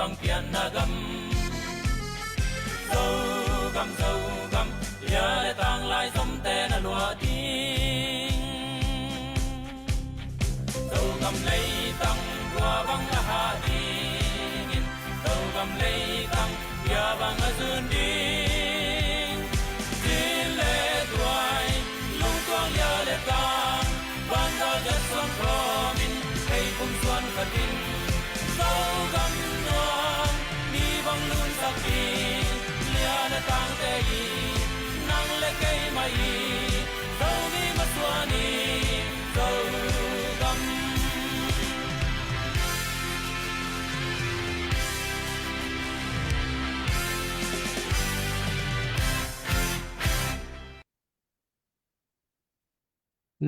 bang pian na gam dâu gam lia le tang lai som te na lua ding dâu gam lei tang qua bang na ha ding dâu gam lei tang ya bang a zun ding tin le tuai lung tuang lia le tang ban da ja son promin hey kum suan ka din dâu gam nuang ni bang lun sak ding na tang te yi nang le kai mai dâu mi ma suani dâu gam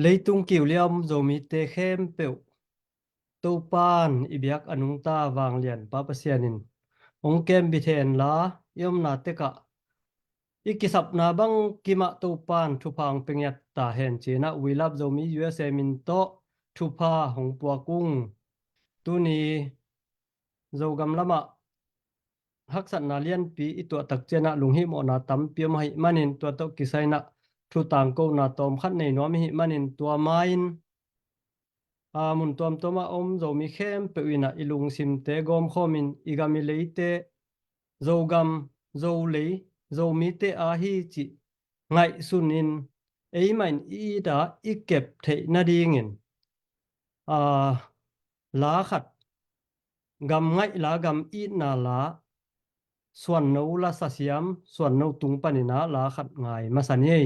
leitung kiu liam zomi te khem peu to pan ibyak anung ta wang lian pa pasianin ong kem bi then la yom na te ka ikisap na bang kima to pan thu phang pengyat ta hen china we love zomi usa min to thu pha hong pua kung tu ni zogam lama haksat na lian pi itu tak chena lunghi mo na tam pi mai manin to to kisai na thu tang ko na tom khat nei no mi manin tua main mun tom toma om zomi khem pe wina ilung sim te gom khomin igami leite zogam zolei zomi te a hi chi ngai sunin ei main i da ikep the na dingin lá khat gam ngai lá gam i na lá suan no la sasiam suan no tung panina lá khat ngai masani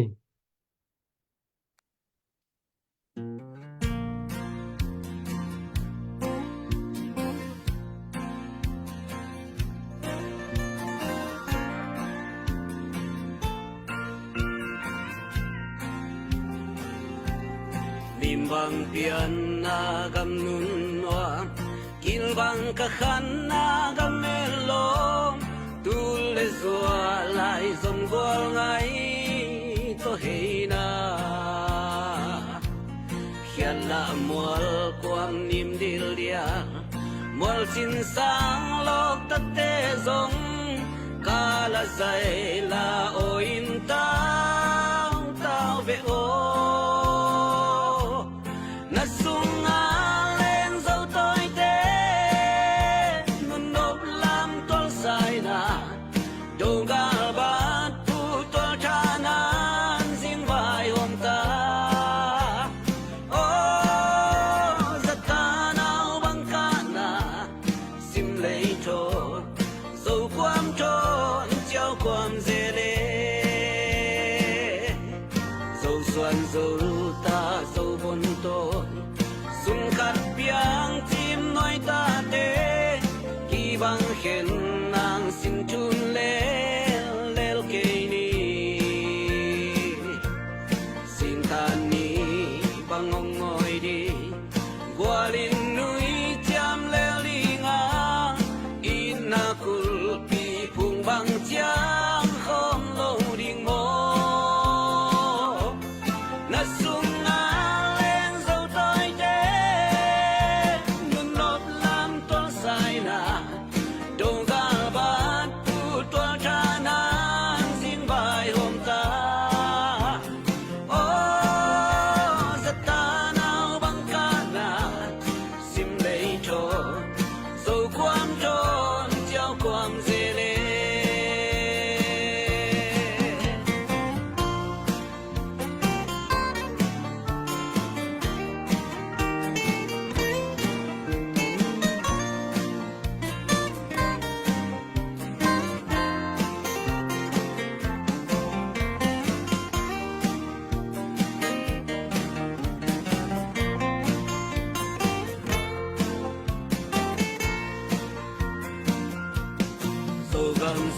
bang pian na gam nun wa kil bang ka khan na gam melo tu le zua lai zom gol ngai to he na hian la mual kwam nim dil dia mual sin sang lok ta te zong ka la zai la o in tao tao ve o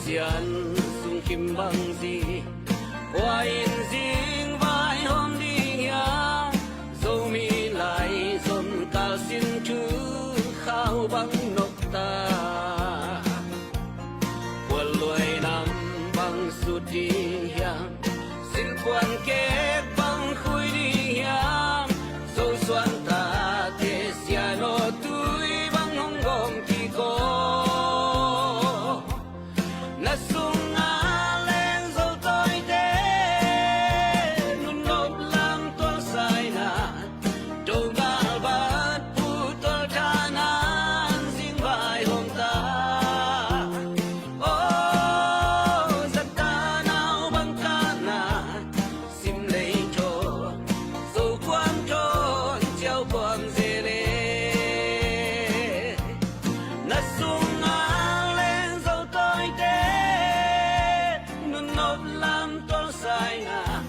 sian sung kim bang di qua in ding vai hôm đi ya dâu mi lại dồn cao xin thứ khao băng nốc ta quần lùi nằm băng suốt đi ya xin quan kết băng khui đi ya dâu xoan ta thế xia nô túi băng hông gom kỳ cô nộp lam tol sai na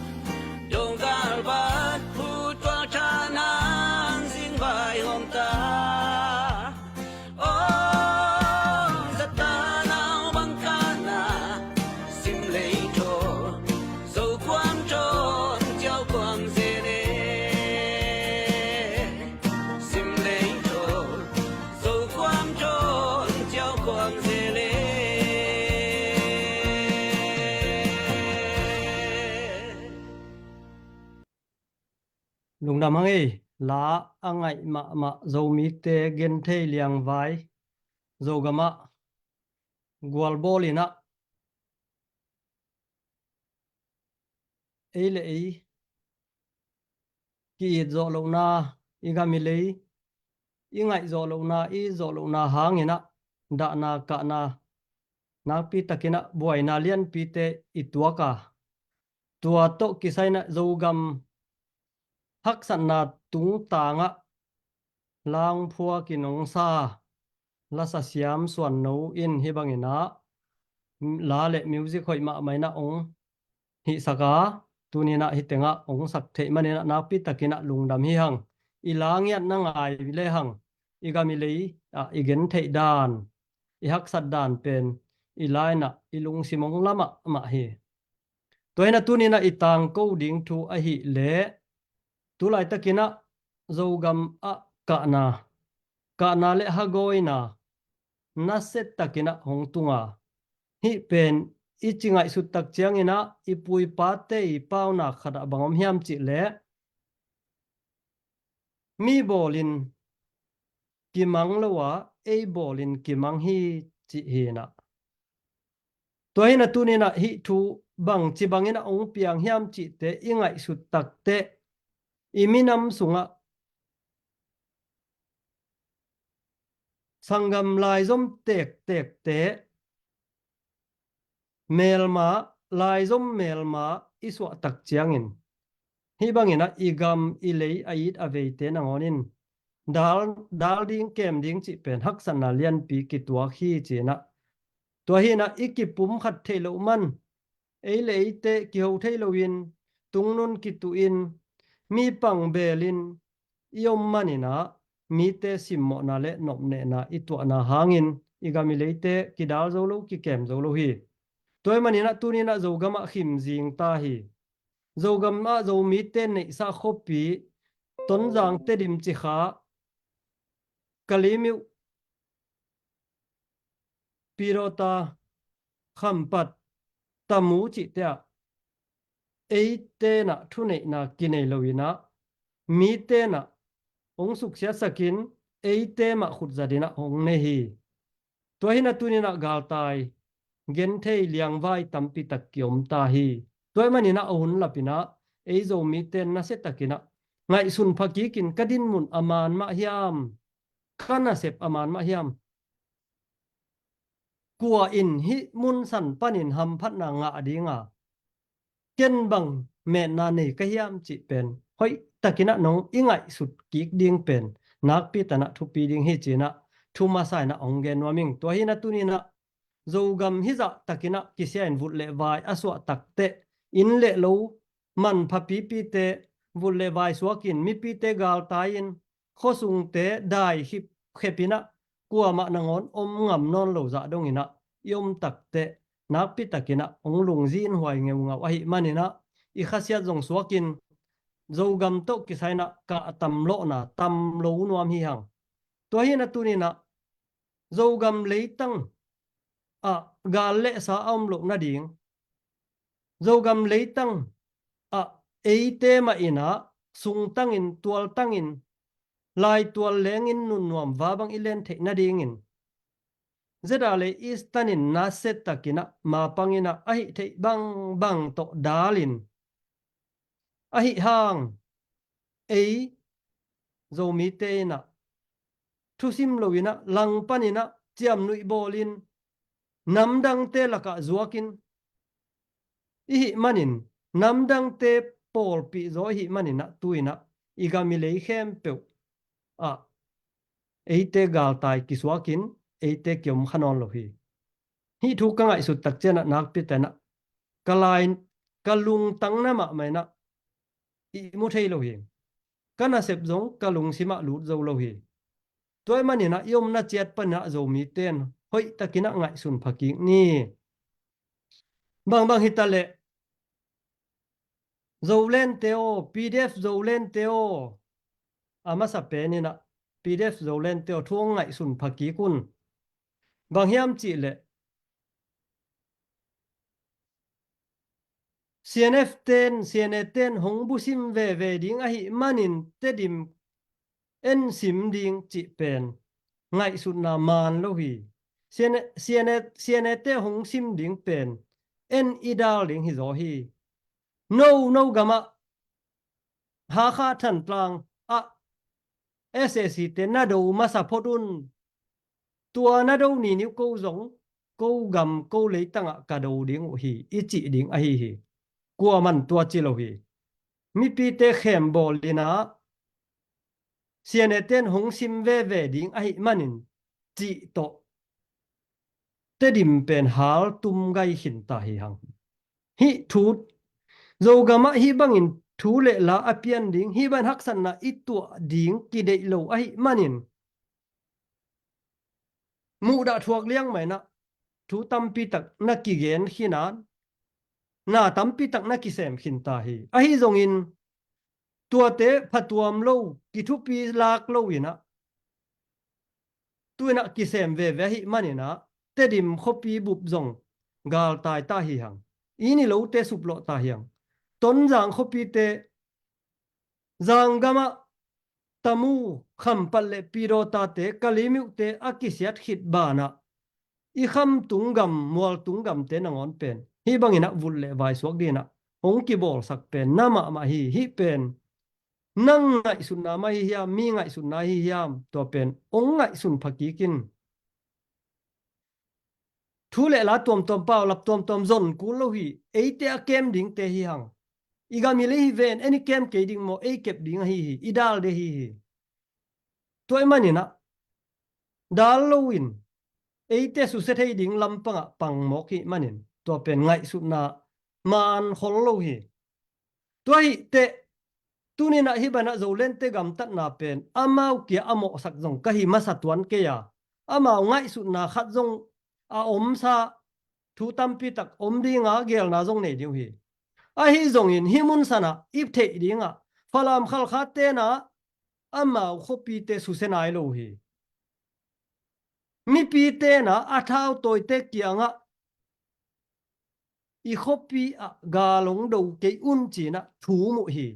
dong gal bat pu tol cha nan zing vai hom ta oh zata nao bang ka na sim lei cho dâu quam tròn treo quam dê đê sim lei cho dâu quam tròn treo quam dê đê lung nam hang ei lá angai ma zo mi te gen thei liang vai zo gama gwal bolina ei le ei ki zo lo na iga mi lei i ngai zo lo na i zo lo na hangina da na ka na pi takina buai na lian pi te ituaka tua to kisai na zo gam hak san na tung tanga lang phua kinong sa la sa siam suan no in hi bangina la le music hoi ma mai na ong hi saka tunina hi tenga ong sak the manina na pi takina lungdam hi hang i lang yat na ngai le hang i ga mi lei a i gen thei dan i hak sat dan pen i lai na i lung simong lama ma hi toina tunina i tang ko ding thu a hi le tu lai takina zogam a ka na le hagoina na set takina hong tunga hi pen i chingai su tak chiang ina i pui pa te i pau na khada bangom hiam chi le mi bolin kimang lowa e bolin kimang hi chi hi na toina tunina hi thu bang chi bangina ong piang hiam chi te i ngai su tak te i minam sunga sangam lai zom tek te melma lai zom melma iswa tak chiangin hi bangina igam ilei ait avei te nangonin dal ding kem ding chi pen hak san na lian pi ki tua khi chi na tua hi na ikipum khat thelo man ei lei te ki ho thelo in tungnun ki tu in mi pang belin iom manina mi te simmo na le nop ne na itwa na hangin igami leite ki dal zo lo ki kem zo lo hi toy manina tunina zo gama khim jing ta hi zo gama zo mi te nei sa khopi ton jang te dim chi kha kalimiu pirota khampat tamu chi te ei te na thu nei na ki nei loina mi te na ong suk sia sakin ei te ma khut zadina ong ne hi to hi na tunina gal tai gen thei liang vai tampi tak kiom ta hi toy manina ohun lapina ei zo mi ten na se takina ngai sun phaki kin kadin mun aman ma hiam kana sep aman ma hiam kwa in hi mun san panin ham phat na nga adinga ken bang me na nei ka hiam chi pen hoi takina nong ingai sut ki ding pen nak pi tana thu pi ding hi china thu ma sai na ong gen waming to hi na tunina zogam hi za takina kisian vut le vai aswa takte in le lo man phapi pi te vut le vai suakin mi pi te gal tain khosung te dai hi khepina kwa ma nangon om ngam non lo za dongina yom takte nak pi takina ong lung zin huai ngeu nga hi manina i khasia jong suakin zogam to kisaina ka tam lo na tam lo nuam hi hang to hi na tunina zogam leitang a gal le sa om lo na ding zogam leitang a eite ma ina sung tangin tual tangin lai tual lengin nun nuam wabang ilen the na dingin zedale istanin na set takina ma pangina ahi the bang bang to dalin ahi hang ei zomi te na thusim loina lang panina chiam nui bolin namdang te laka zuakin ihi manin namdang te pol pi zo hi manina tuina igami lei khem pe a eite gal tai kiswakin eite kyom khanon lo hi thu ka ngai su tak chena nak pi tena kalai kalung tang na ma mai na i mu thei lo hi kana sep zong kalung sima lut zo lo hi toy mani na yom na chet pa na zo mi ten hoi takina ngai sun phaki ni bang bang hitale zo len teo pdf zo len teo ama sa pe ni na pdf zo len teo thuang ngai sun phaki kun bang hiam chi le CNF ten CNA ten hong bu sim ve ding a hi manin te dim en sim ding chi pen ngai sun na man lo hi CNA te hong sim ding pen en idal ding hi zo hi no gama ha kha than tlang a SSC te na do ma sa photun tua na do ni ni ko zong ko gam ko lấy tăng ạ cả đầu điếng hi ít chỉ điếng ai hi qua man tua chi lo hi mi pi te khem bol dina sian eten hong sim ve ding ai manin chi to te dim pen hal tum gai hin ta hi hang hi thu zo gama hi bangin thu le la apian ding hi ban hak san na itu ding ki dei lo ai manin mu da thuak liang mai na thu tam pi tak na ki gen hinan na tam pi tak na ki sem hin ta hi a hi zong in tua te phatuam lo ki thu pi lak lo ina tu na ki sem ve hi manina te dim khopi bup zong gal tai ta hi hang ini lo te sup lo ta hiang ton jang khopi te jang gama tamu kham palle piro ta te kalimiu te akisiat khit bana i kham tungam mual tungam te nangon pen hi bangina vulle vai suak dina hong ki bol sak pen nama ma hi pen nang ngai sun na mai hiam mi ngai sun na hi hiam to pen ong ngai sun phaki kin thu le la tom pau lap tom zon ku lo hi eite a kem ding te hi hang iga mi le hi ven any kem ke ding mo e kep ding hi idal de hi toy mani na dal lo win eite su se thei ding lampanga pang mo ki manin to pen ngai sun na man hol lo hi toy te tuni na hi bana zo len te gam tat na pen amau kia amo sak zong ka hi masa tuan ke ya amau ngai su na khat zong a om sa thu tam pi tak om di nga gel na zong nei diu hi a hi zong in himun sana ip the dinga phalam khal khat te na amau khopi te su se nai lo hi mi pi te na a thau toy te kianga i khopi a ga long do ke un chi na thu mu hi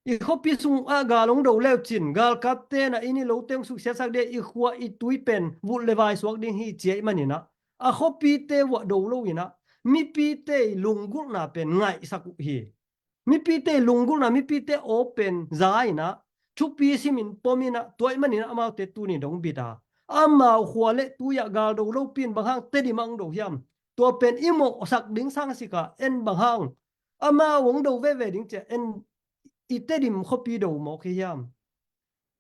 i khopi sung a ga long do leo chin gal kap te na ini lo teng su sia sak de i khwa i tui pen vu le vai suak ding hi che manina a khopi te wa do lo ina mi pi te lungul na pen ngai sak hi mi pi te lungul na mi pi te open zai na thu pi simin pomina toy manina amau te tu ni dong bita amau khwa le tu ya gal do lo pin bang hang te di mang do hiam to pen imo sak ding sang sika en bang hang ama wong do ve ding che en ite dim khopi do mo khi yam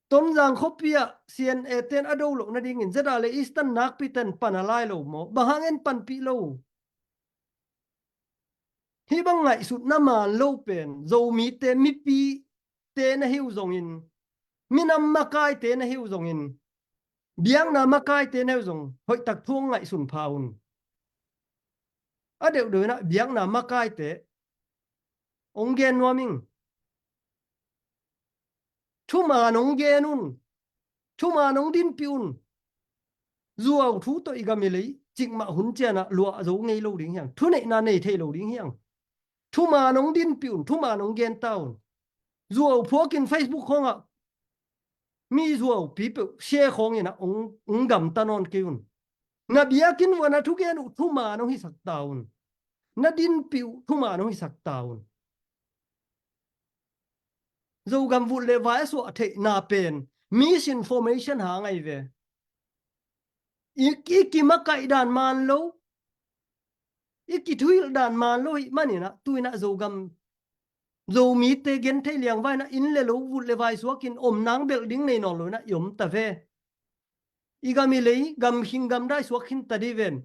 ton jang khopia sian eten ado lo na ding in zada le eastern nak pi ten panalai lo mo bahang en pan pi lo hi bang ngai sut na man lo pen zo mi te mi pi te na hiu zong in minam makai te na hiu zong in biang na makai te na zong hoi tak thuang ngai sun phaun a deu de na biang na makai te ong gen noming thu ma nong genun thu ma nong din piun zuaw thu to igami lei ching ma hun chana lua zo ngei lo ding hiang thu nei na nei thei lo ding hiang thu ma nong din piun thu ma nong gen town zuaw phokin Facebook khonga mi zuaw people share khong ina ong gam tanon keun na biakin wana thu gen thu ma nong hi sak town na din piu thu ma nong hi sak town zo gam vu le vai so the na pen misinformation ha ngai ve iki makai dan man lo iki thuil dan man lo mani na tuina zo gam zo mi te gen the liang vai na in le lo vu le vai so kin om nang bel ding nei non lo na yom ta ve igami lei gam hing gam dai so khin ta di ven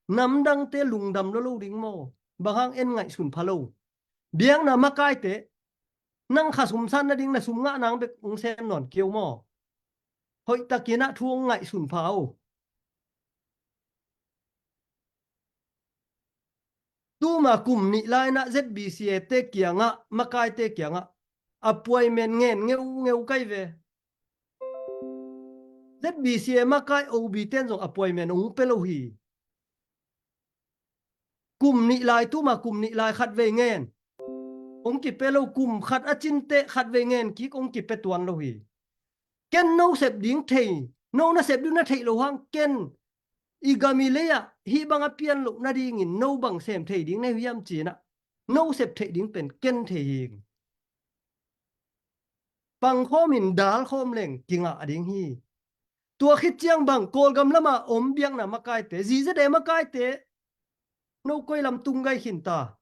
nắm đăng te lùng đầm lo lo ding mo bang hang en ngai sun phalo biang na makai te nang khasum san na ding na sum nga nang bek ung sen non kieu mo hoi takina thuong ngai sun phao tu mà cùng nị lai na ZBCA te kia ngạ makai te kia ngạ appointment ngen ngeu ngeu kai về ZBCA makai OB ten zong appointment ung pelo hi cùng nị lai tu mà cùng nị lai khát về ngen ông kịp pelo cùng khát achin te khát về ngen kí ông kịp pe tuan lo hi ken no sep ding thei no na sep du na thei lo hang ken igamileya hi bang apian lo na ding in no bang sem thei ding na hiam chi na no sep thei ding pen ken thei hing bang khom in dal khom leng kinga ding hi tua khit chiang bang kol gam lama om biang na makai te ji za de makai te no koi lam tung gai hin ta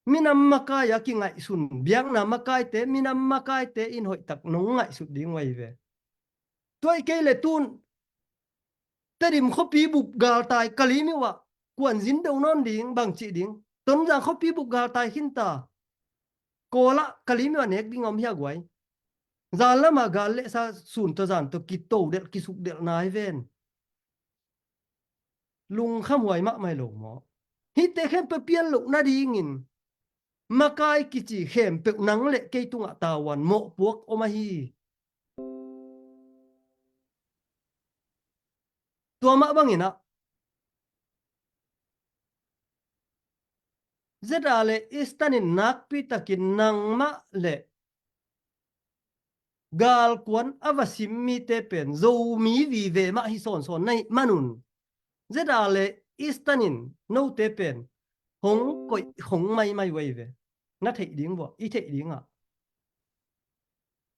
minam makai ya ki ngai sun biang na makai te minam makai te in hoi tak no ngai su ding wai ve toy ke le tun terim khopi buk gal tai kali mi wa kwan zin deu non ding bang chi ding ton jang khopi buk gal tai hin ta kola kali mi wa nek ding om hia gwai zan lama gal le sa sun to zan to ki to del ki suk del nai ven lung kham huai ma mai lo mo hi te khem pe pian lo na ding in makai ki chi khem pe nang le ke tunga tawan mo puak oma hi tua ma bang ina zeta le istanin nak pi takin nang ma le gal kwan avasim mi te pen zo mi vi ve ma hi son son nei manun zeta le istanin no te pen hong koi hong mai mai wei ve na thei ding bo i thei ding a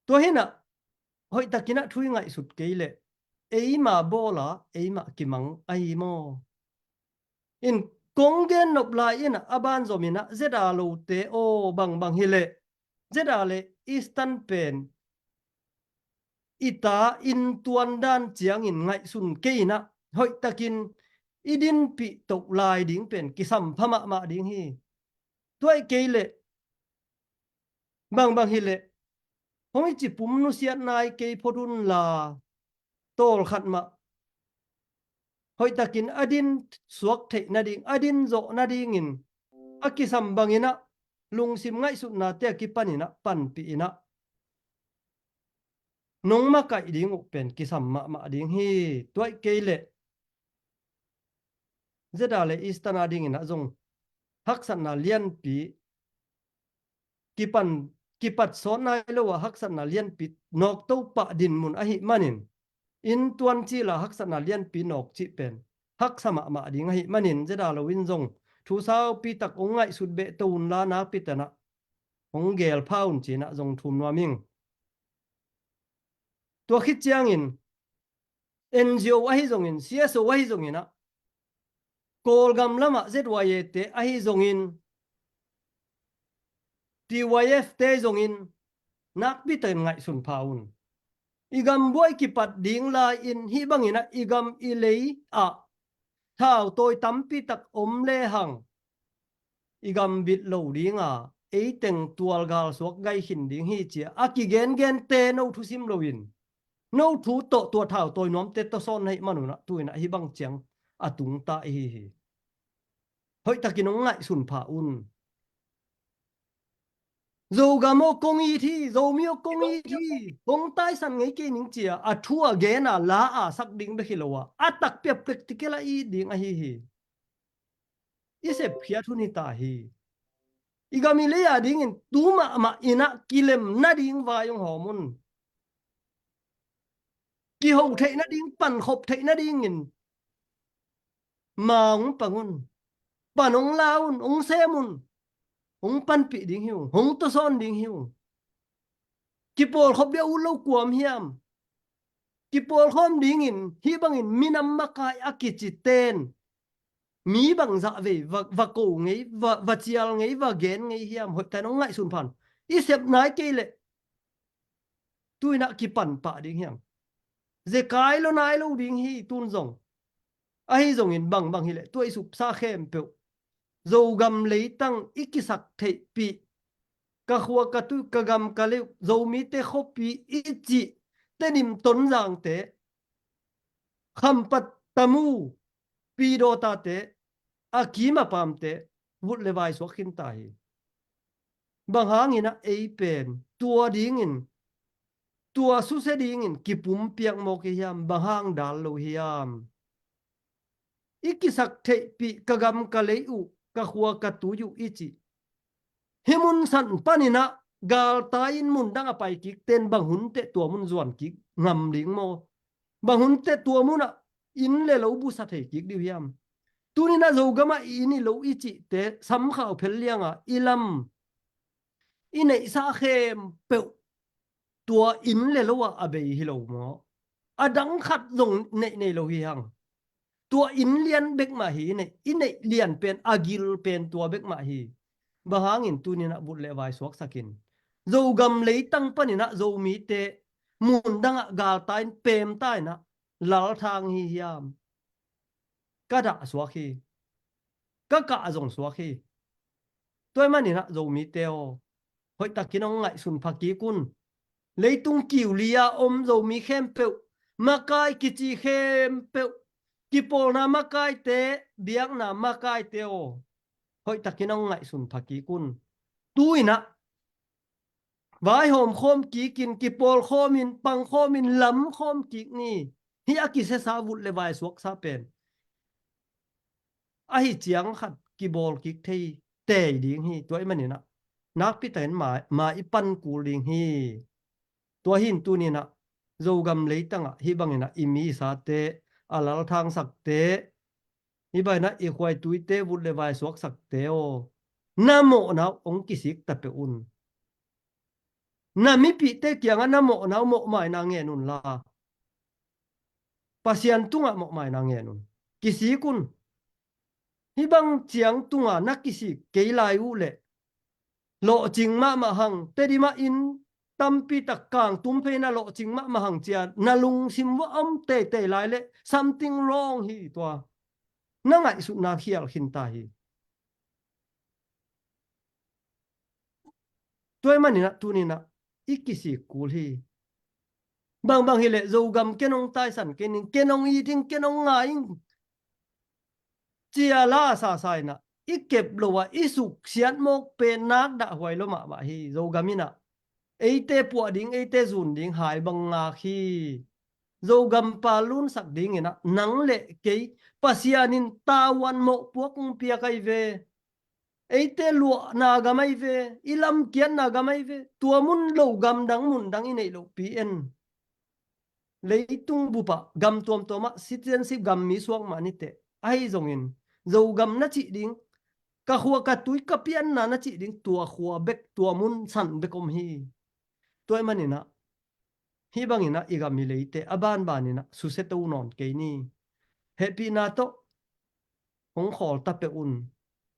to hena hoi takina thui ngai sut ke le ei ma bola ei ma kimang ai mo in kongen nop lai in aban zomina zeta lo te o bang bang hile zeta le eastern pen ita in tuan dan chiang in ngai sun ke na hoi takin idin pi tok lai ding pen kisam phama ma ding hi toy ke le bang bang hile hoi chi pum nu siat nai ke podun la tol khat ma hoi takin adin suak thei na ding adin zo na ding in akisam bangina lungsim ngai su na te ki panina pan pi ina nong ma kai ding u pen kisam ma ding hi toy ke le zeda le istana ding ina zong haksan na lian pi kipat son na lo wa haksan na lian pi nok to pa din mun a hi manin in tuan chi la haksan na lian pi nok chi pen hak sama ma ding hi manin zeda lo win zong thu sao pi tak ong ngai sut be tun la na pi tana ong gel paun chi na zong thum no ming to khit chiang in NGO a hi zong in CSO a hi zong ina kol gam lama ZYA te a hi zong in TYF te zong in nak pi ten ngai sun paun igam boy ki pat ding la in hi bang ina igam i lei a thao tôi tắm pi tak om le hang igam bit lo ding a ei teng tual gal suak gai hin ding hi chia aki gen gen te no thu sim lo in no thu to tua thao tôi nom te to son hai manuna tuina hi bang chiang atung ta hi hoi takinong ngai sun pha un dầu gà mô công y thi dầu miêu công y thi bông tai san ngay kia những chia à thua ghé na lá à sắc đỉnh bê khilo à tắc bẹp bẹp thì cái là y đỉnh à hi y sep khía thu ni ta hi y gami le à đỉnh in tu mà ina kilem na đỉnh vai yung hormon ki hậu thệ na đỉnh pan hộp thệ na đỉnh in mà ông pangun pan ông laun ông semun ông pan pi ding hiu ông to son ding hiu ki pol khop bia u lo kuam hiam ki pol khom ding in hi bang in minam makai akichi ten mi bang za ve và ko ngei và chial ngei và gen ngei hiam hoi ta nong ngai sun phan i sep nai ke le tuina ki pan pa ding hiam ze kai lo nai lo ding hi tun zong a hi zong in bang hi le tuai sup sa khem pe zo gam lấy tăng ikisak thei pi ka khua ka tu ka gam ka le zo mi te khopi ichi tenim ton jang te kham pat tamu pi do ta te akima pam te vut le vai so khin tai bang hang ina ei pen tua ding in tua su se ding in kipum piak mo ki hiam bang hang dal lo hiam ikisak thei pi ka gam ka le u ka khua ka tu yu ichi himun san panina gal tain mun dang apai ki ten bang hun te tua mun zuan ki ngam ding mo bang hun te tua mun a in le lo bu sa thei ki di hiam tuni na zo gama ini lo ichi te sam khao phel lianga ilam inei sa khem pe tua in le lo wa abe hi lo mo adang khat zong nei nei lo hi hang tua in lian bek ma hi nei inei lian pen agil pen tua bek ma hi bahangin tuni na but le vai suak sakin zo gam lấy tăng pani na zo mi te mun danga gal tain pem tai na lal thang hi hiam kada suak hi ka zong suak hi toy mani na zo mi te o hoi takinong ngai sun phaki kun leitung kiu lia om zo mi khem pe makai kichi khem pe kipol na makai te biak na makai te o hoi takinong ngai sun phaki kun tuina vai hom khom ki kin kipol khomin pang khomin lam khom ki ni hi aki se sa vut le vai suak sa pen a hi chiang khat ki bol ki thei te ding hi toy mani na nak pi ten ma ipan ku ding hi to hin tu ni na zo gam le tanga hi bangina imi sa te alal thang sak te hi bai na i khwai tui te vut le vai suak sak te o namo na ong kisik ta pe un na mi pi te kianga namo na mo mai na nge nun la pasian tunga mo mai na nge nun kisi kun hi bang chiang tunga na kisi keilai u le lo ching ma hang te di ma in tampi tak kang tum pe na lo ching ma hang chia na lung sim wa am te lai le something wrong hi to na ngai su na hial hin ta hi toy mani na tu ni na ikisi kul hi bang hi le zo gam kenong tai san kening kenong yi ding kenong ngai chia la sa sai na ikep lo wa isuk sian mok pe nak da hoi lo ma hi zo gamina eite pu ding eite zun ding hai bang nga khi zo gam pa lun sak ding ina nang le ke pasianin tawan mo puak pia kai ve eite lu na ga mai ve ilam kian na ga mai ve tua mun lo gam dang mun dang inei lo pn leitung bupa gam tuam toma citizenship gam mi suang ma ni te ai zongin zo gam na chi ding ka khua ka tui ka pian na chi ding tua khua bek tua mun san bekom hi toy manina hi bangina iga mi leite aban banina su se to non ke ni happy na to hong khol ta pe un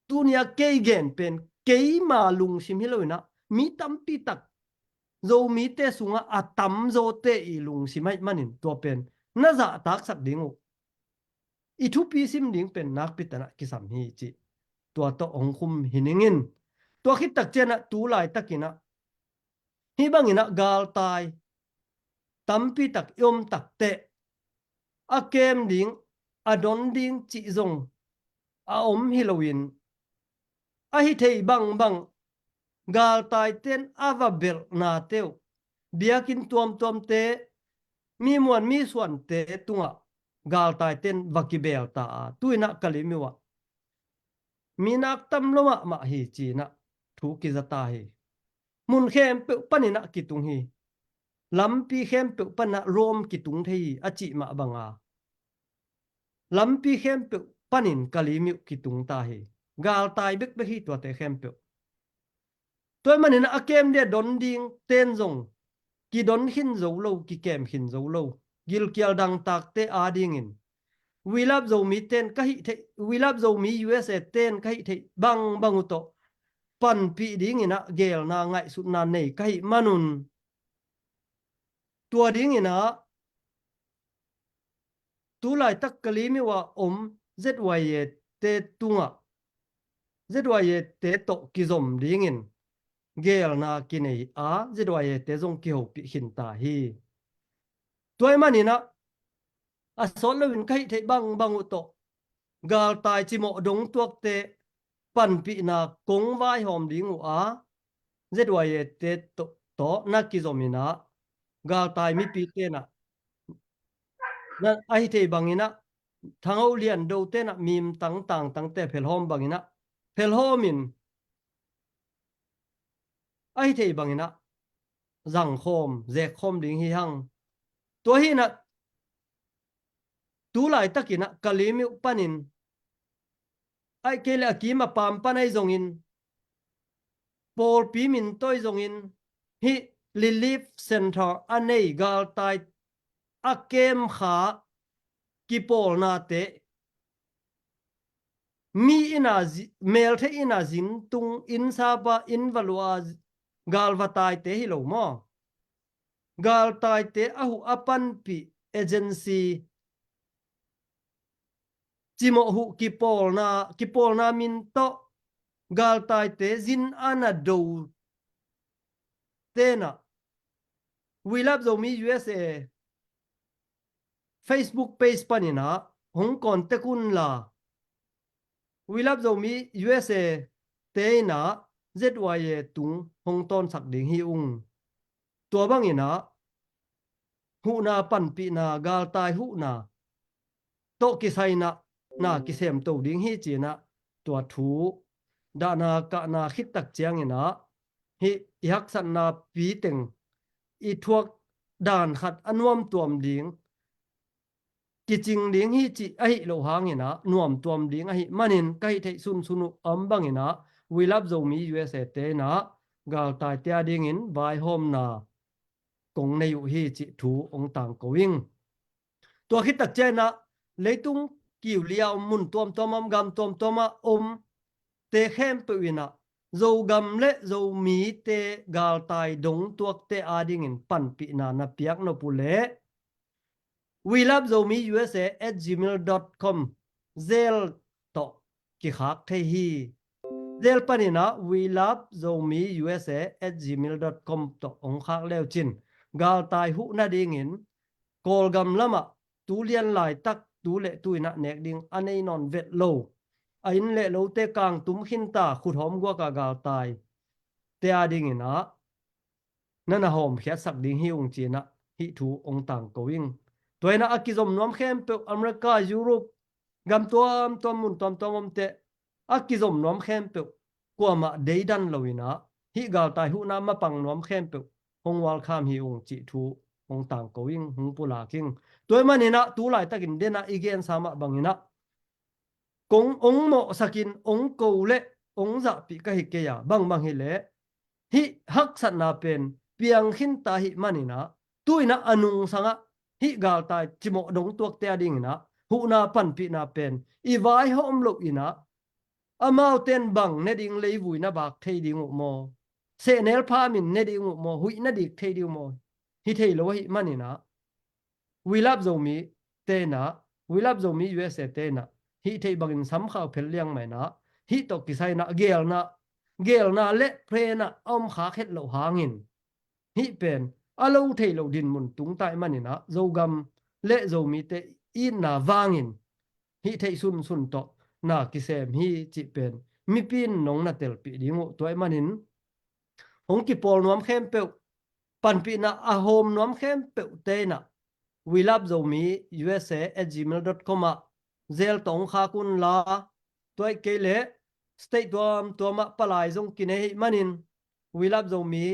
tunia ke gen pen ke ma lung sim hi loina mi tam pi tak zo mi te sunga atam zo te i lung simai manin to pen na za tak sak dingu i thu pi sim ding pen nak pi tana kisam hi chi tua to ong khum hiningin to khit tak chena tu lai takina hi bangina gal tai tampi tak yom tak te a kem ding a don ding chi zong a om Halloween a hi thei bang gal tai ten ava bel na teu biakin tuam te mi muan mi suan te tunga gal tai ten vakibel ta tuina kalimiwa minak tam loma ma hi chi na thu ki zata hi mun khem pe panina kitung hi lampi khem pe pana rom kitung thei achi ma banga lampi khem pe panin kalimi kitung ta hi gal tai bek be hi to te khem pe toy manina akem de don ding ten zong ki don hin zo lo ki kem hin zo lo gil kial dang tak te a ding in we love zo mi ten ka hi the we love zo mi USA ten ka hi the bang to pan pi ding ina gel na ngai su na nei ka hi manun tua ding ina tu lai tak kali mi wa ZYE te tunga ZYE te to kizom dingin gel na kinei a ZYE te zong ki ho pi hin ta hi toy manina a sol lawin kai thei bang to gal tai chi mo dong tuak te pan pi na kong vai hom dingu a ZYE te to na kizomina gal tai mi pi te na ai thei bangina thangau lian do te na mim tang te phel hom bangina phel homin ai thei bangina răng khom dẹt khom ding hi hang to hi na tu lai takina kalimi panin ai kele akima pam panai zongin pol pi min toy zongin hi relief center anei gal tai akem kha ki pol na te mi ina mel the ina zin tung in sapa in valua gal vatai te hi lo mo gal tai te ahu apan pi agency chimo hu ki pol na min to gal tai te zin ana do te na we love zo mi USA Facebook page panina hong kon te kun la we love zo mi USA te na ZYE tung hong ton sak ding hi tua bang ina hu na pan pi na gal tai hu na to ki sai na ki sem to ding hi chi na tua thu da na ka na khit tak chiang ina hi yak san na pi teng i thuak dan khat anuam tuam ding ki ching ding hi chi ai lo hang ina nuam tuam ding ai manin kai thei sunu am bang ina we love zo mi USA te na gal tai tia ding in vai hom na kong nei u hi chi thu ong tang ko wing tua khit tak che na leitung kiu liao mun tom am gam tom te khem pe wina zo gam le zo mi te gal tai dong tuak te ading in pan pi na piak no pule we love zo mi USA @gmail.com zel to ki khak the hi zel panina we love zo mi USA @gmail.com to ong khak leo chin gal tai hu na ding in kol gam lama tu lian lai tak tu le tuina nek ding anei non vet lo ain le lo te kang tum khin ta khut hom gwa ka gal tai te ading ina nana hom khia sak ding hi ung china hi thu ong tang going toina akizom nom khem pe America Europe gam tom mun tom te akizom nom khem pe kwama deidan loina hi gal tai hu na ma pang nom khem pe hong wal kham hi ung chi thu ong tang going hung pula king toy manina tu lai takin dena igen sama bangina kong ong mo sakin ong ko le ong za pi ka hi ke ya bang hi le hi hak sat na pen piang khin ta hi manina tuina anung sanga hi gal tai chimo dong tuak te ding na hu na pan pi na pen i vai hom lo ina amau ten bang ne ding lei vui na bak thei ding mo se nel pha min ne ding mo hui na dik thei ding mo hi thei lo hi manina we love zo mi te na we love zo mi USA te na hi thei bangin sam khaw phel liang mai na hi to ki sai na gel na le pre na om kha khet lo hangin hi pen alo thei lo din mun tung tai manina zo gam le zo mi te in na wangin hi thei sun to na ki sem hi chi pen mi pin nong na tel pi dingu toy manin hong ki pol nuam khem pe pan pi na a hom nuam khem pe te na we love zo mi USA @gmail.com zel tong kha kun la toy ke le state to ma palai zong kinei manin we love zo mi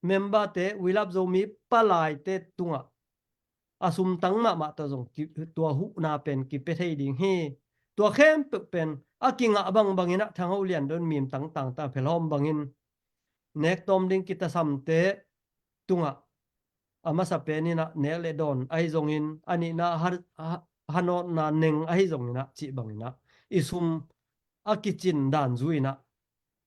member te we love zo mi palai te tunga asum tang ma ta zong ki tua hu na pen ki pe thei ding hi tua khem pe pen akinga bangina thang ho lian don mim tang ta phelom bangin nek tom ding kita sam te tunga ama sa pe ni na ne le don ai zong in ani na hano na neng ai zong na chi bangina isum akichin dan zuina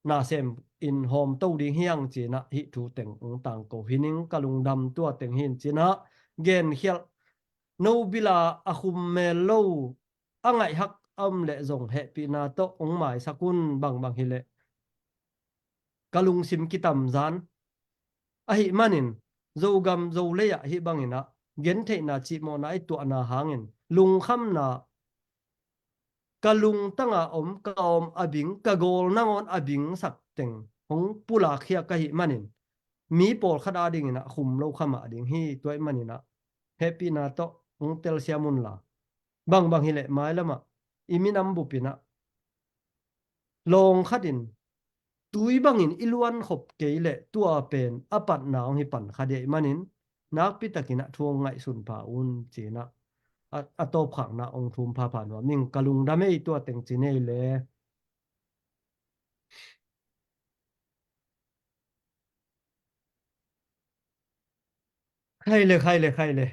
na sem in hom to ding hiang chi na hi thu teng ong tang ko hining kalung dam tua teng hin chi na gen hial no bila akhum melo angai hak le zong he pi na to ong mai sakun bang bang hile kalung sim kitam zan ahi manin zo gam zo le ya hi bangina gen the na chi mo na ai to na hangin lung kham na kalung tanga ka abing ka gol nangon abing sak teng hong pula khia ka hi manin mi pol khada ding ina khum lo khama ding hi toy manina happy na to ong tel siamun la bang bang hi le mai lama iminam bupina long khadin tui bangin iluan khop keile tua pen apat naong hi pan khade manin nak pi takina thuang ngai sun pa un china atop khang na ong thum pha phan wa ming kalung dame i tua teng chine le khai le